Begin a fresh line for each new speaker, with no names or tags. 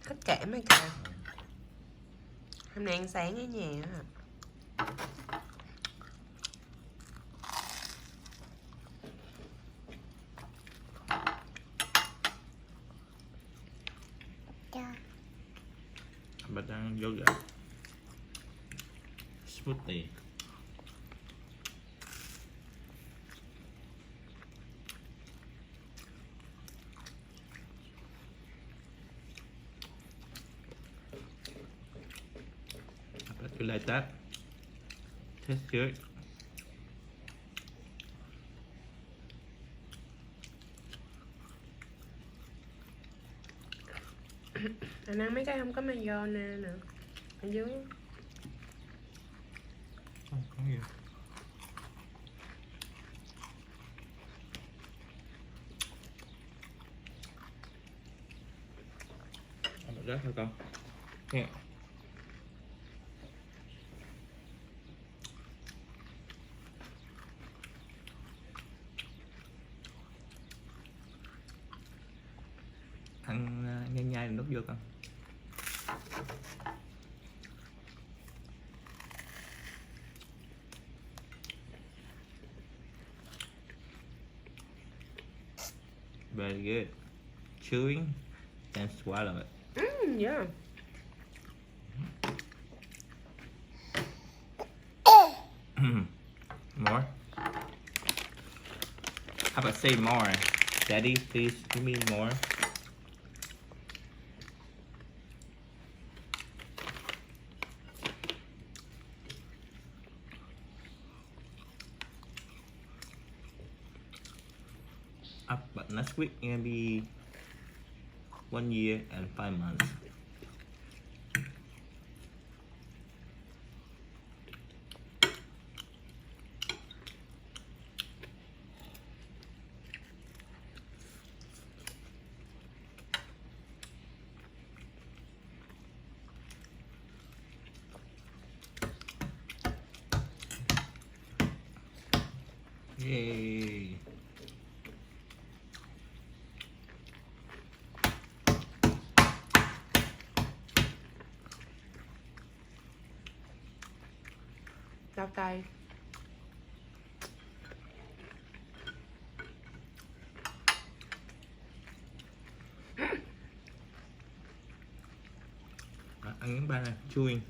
Thích kẽm hay kìa. Hôm nay ăn sáng ở nhà á.
Bà đang yoga smoothie. I bet you like that. Tastes good.
Anh ăn mấy cái không có mayonnaise nè. Ở dưới.
Không có gì. Ăn một rác thôi con. Nè. Ăn nhai nhai nước vô con. Very good. Chewing and swallow it.
Yeah.
More? How about say more? Daddy, please give me more. But next week gonna be 1 year and 5 months. Yay!
Lau tay.
Ăn miếng ba này, chewing.